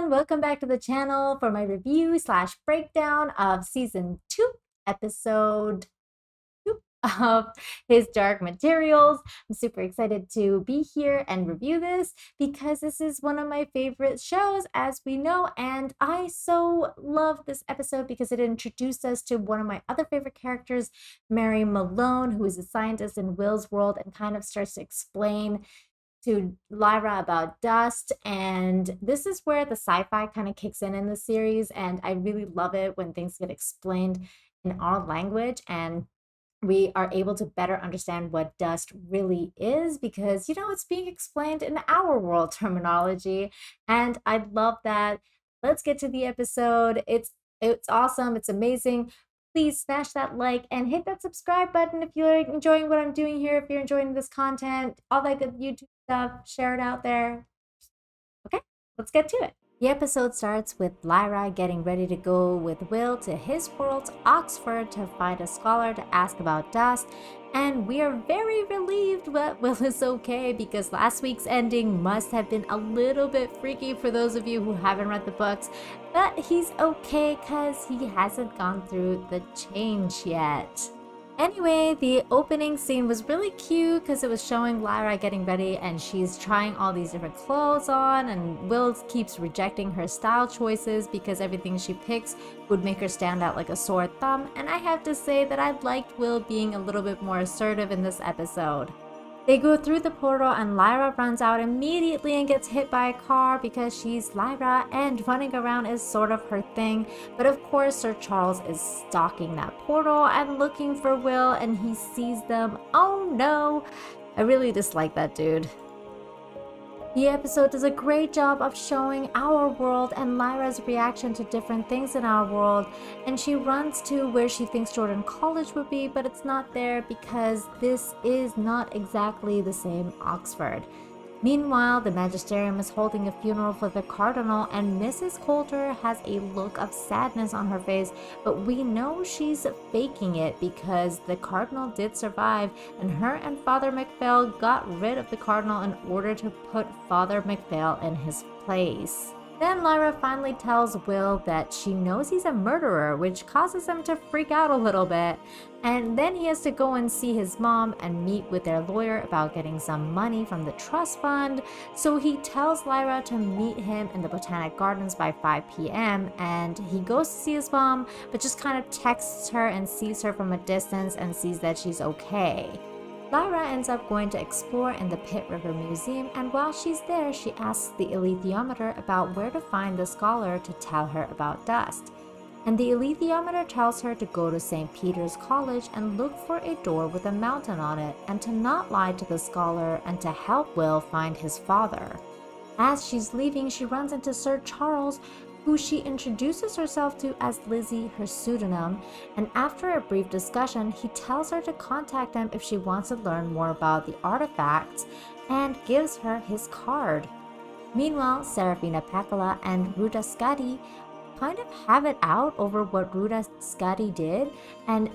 everyone, welcome back to the channel for my review slash breakdown of season 2, episode 2 of His Dark Materials. I'm super excited to be here and review this because this is one of my favorite shows, as we know, and I so love this episode because it introduced us to one of my other favorite characters, Mary Malone, who is a scientist in Will's world and kind of starts to explain to Lyra about dust, and this is where the sci-fi kind of kicks in the series, and I really love it when things get explained in our language and we are able to better understand what dust really is because it's being explained in our world terminology, and I love that. Let's get to the episode. It's awesome. It's amazing. Please smash that like and hit that subscribe button if you're enjoying what I'm doing here, if you're enjoying this content, all that good YouTube stuff, share it out there. Okay, let's get to it. The episode starts with Lyra getting ready to go with Will to his world, Oxford, to find a scholar to ask about dust, and we are very relieved that Will is okay because last week's ending must have been a little bit freaky for those of you who haven't read the books, but he's okay because he hasn't gone through the change yet. Anyway, the opening scene was really cute because it was showing Lyra getting ready and she's trying all these different clothes on, and Will keeps rejecting her style choices because everything she picks would make her stand out like a sore thumb, and I have to say that I liked Will being a little bit more assertive in this episode. They go through the portal and Lyra runs out immediately and gets hit by a car because she's Lyra and running around is sort of her thing. But of course, Sir Charles is stalking that portal and looking for Will, and he sees them. Oh no! I really dislike that dude. The episode does a great job of showing our world and Lyra's reaction to different things in our world, and she runs to where she thinks Jordan College would be, but it's not there because this is not exactly the same Oxford. Meanwhile, the Magisterium is holding a funeral for the Cardinal, and Mrs. Coulter has a look of sadness on her face, but we know she's faking it because the Cardinal did survive, and her and Father MacPhail got rid of the Cardinal in order to put Father MacPhail in his place. Then Lyra finally tells Will that she knows he's a murderer, which causes him to freak out a little bit. And then he has to go and see his mom and meet with their lawyer about getting some money from the trust fund. So he tells Lyra to meet him in the Botanic Gardens by 5 p.m. and he goes to see his mom, but just kind of texts her and sees her from a distance and sees that she's okay. Lyra ends up going to explore in the Pitt River Museum, and while she's there, she asks the alethiometer about where to find the scholar to tell her about dust. And the alethiometer tells her to go to St. Peter's College and look for a door with a mountain on it, and to not lie to the scholar, and to help Will find his father. As she's leaving, she runs into Sir Charles, who she introduces herself to as Lizzie, her pseudonym, and after a brief discussion, he tells her to contact him if she wants to learn more about the artifacts, and gives her his card. Meanwhile, Serafina Pekkala and Ruta Skadi kind of have it out over what Ruta Skadi did and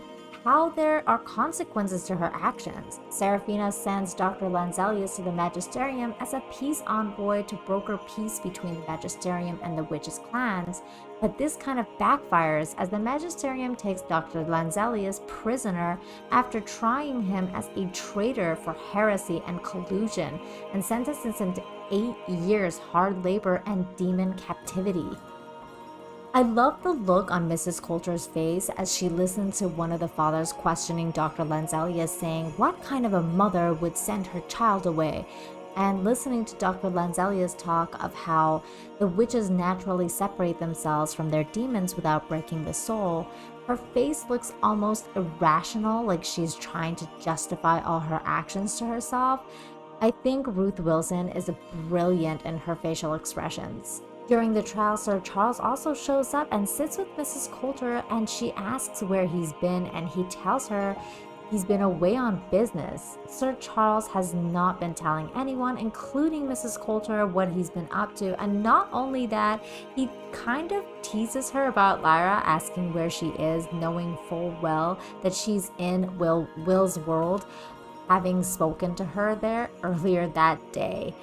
how there are consequences to her actions. Serafina sends Dr. Lanzelius to the Magisterium as a peace envoy to broker peace between the Magisterium and the witches' clans, but this kind of backfires as the Magisterium takes Dr. Lanzelius prisoner after trying him as a traitor for heresy and collusion, and sentences him to 8 years hard labor and demon captivity. I love the look on Mrs. Coulter's face as she listened to one of the fathers questioning Dr. Lanzelius, saying what kind of a mother would send her child away, and listening to Dr. Lanzelius talk of how the witches naturally separate themselves from their demons without breaking the soul. Her face looks almost irrational, like she's trying to justify all her actions to herself. I think Ruth Wilson is brilliant in her facial expressions. During the trial, Sir Charles also shows up and sits with Mrs. Coulter, and she asks where he's been, and he tells her he's been away on business. Sir Charles has not been telling anyone, including Mrs. Coulter, what he's been up to, and not only that, he kind of teases her about Lyra, asking where she is, knowing full well that she's in Will's world, having spoken to her there earlier that day.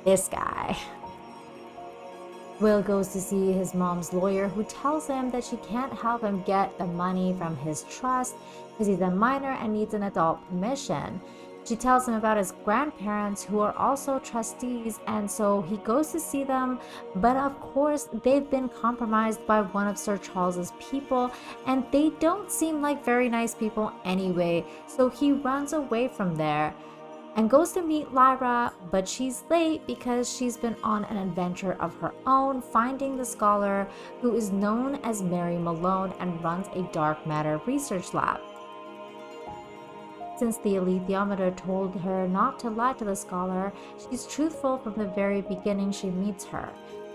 This guy. Will goes to see his mom's lawyer, who tells him that she can't help him get the money from his trust because he's a minor and needs an adult permission. She tells him about his grandparents, who are also trustees, and so he goes to see them, but of course they've been compromised by one of Sir Charles's people, and they don't seem like very nice people anyway, so he runs away from there and goes to meet Lyra, but she's late because she's been on an adventure of her own, finding the scholar who is known as Mary Malone and runs a dark matter research lab. Since the alethiometer told her not to lie to the scholar, she's truthful from the very beginning she meets her.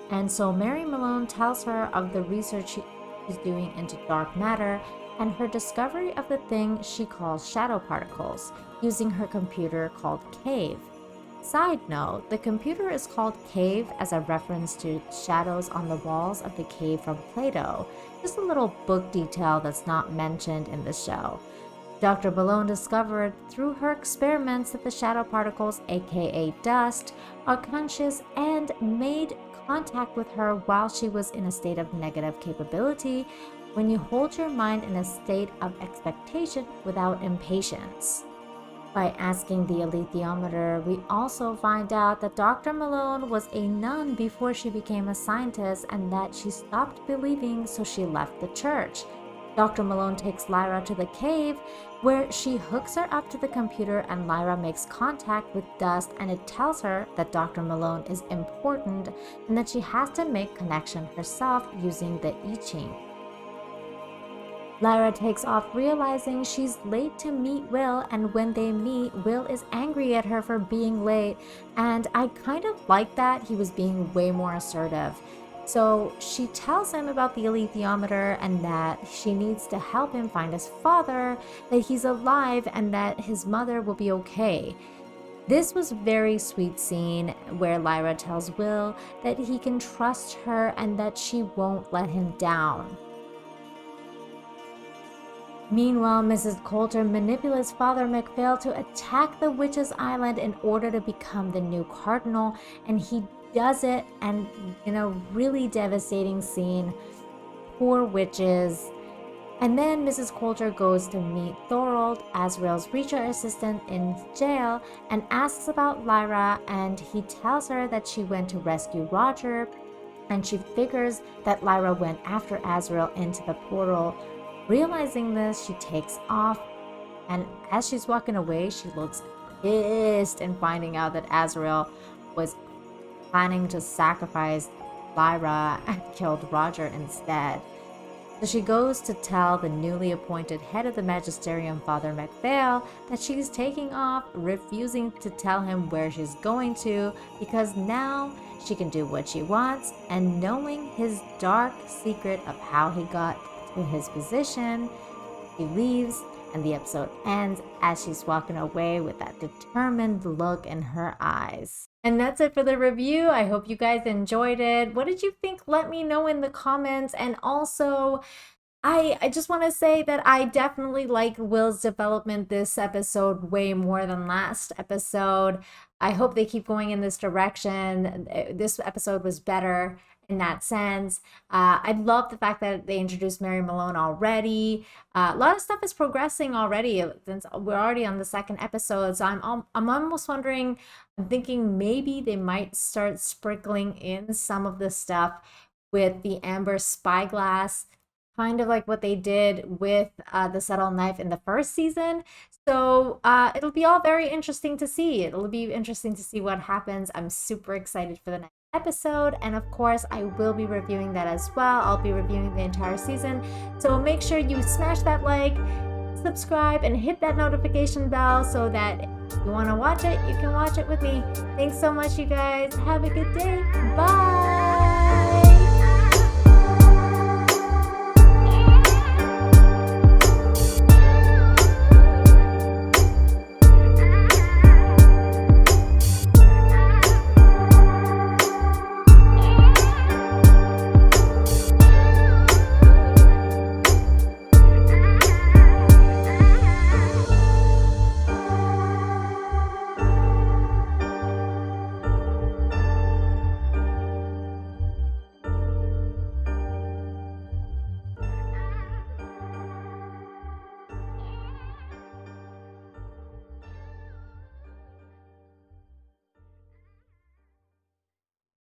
And so Mary Malone tells her of the research she's doing into dark matter and her discovery of the thing she calls shadow particles, using her computer called Cave. Side note, the computer is called Cave as a reference to shadows on the walls of the cave from Plato, just a little book detail that's not mentioned in the show. Dr. Malone discovered through her experiments that the shadow particles, aka dust, are conscious and made contact with her while she was in a state of negative capability when you hold your mind in a state of expectation without impatience. By asking the alethiometer, we also find out that Dr. Malone was a nun before she became a scientist and that she stopped believing, so she left the church. Dr. Malone takes Lyra to the cave, where she hooks her up to the computer and Lyra makes contact with dust, and it tells her that Dr. Malone is important and that she has to make connection herself using the I Ching. Lyra takes off realizing she's late to meet Will, and when they meet, Will is angry at her for being late, and I kind of like that. He was being way more assertive. So she tells him about the alethiometer and that she needs to help him find his father, that he's alive, and that his mother will be okay. This was a very sweet scene where Lyra tells Will that he can trust her and that she won't let him down. Meanwhile, Mrs. Coulter manipulates Father McPhail to attack the Witches' Island in order to become the new cardinal, and he does it, and in a really devastating scene, poor witches. And then Mrs. Coulter goes to meet Thorold, Azrael's research assistant in jail, and asks about Lyra, and he tells her that she went to rescue Roger, and she figures that Lyra went after Azrael into the portal. Realizing this, she takes off, and as she's walking away, she looks pissed in finding out that Azrael was planning to sacrifice Lyra and killed Roger instead. So she goes to tell the newly appointed head of the Magisterium, Father McPhail, that she's taking off, refusing to tell him where she's going to, because now she can do what she wants, and knowing his dark secret of how he got to his position, she leaves, and the episode ends as she's walking away with that determined look in her eyes. And that's it for the review. I hope you guys enjoyed it. What did you think? Let me know in the comments. And also, I just want to say that I definitely like Will's development this episode way more than last episode. I hope they keep going in this direction. This episode was better in that sense. I love the fact that they introduced Mary Malone already. A lot of stuff is progressing already since we're already on the second episode. So I'm almost wondering, I'm thinking maybe they might start sprinkling in some of the stuff with the Amber spyglass, kind of like what they did with the subtle knife in the first season. So it'll be all very interesting to see. It'll be interesting to see what happens. I'm super excited for the next episode, and of course I will be reviewing that as well. I'll be reviewing the entire season, so make sure you smash that like, subscribe, and hit that notification bell so that if you want to watch it, you can watch it with me. Thanks so much, you guys. Have a good day. Bye.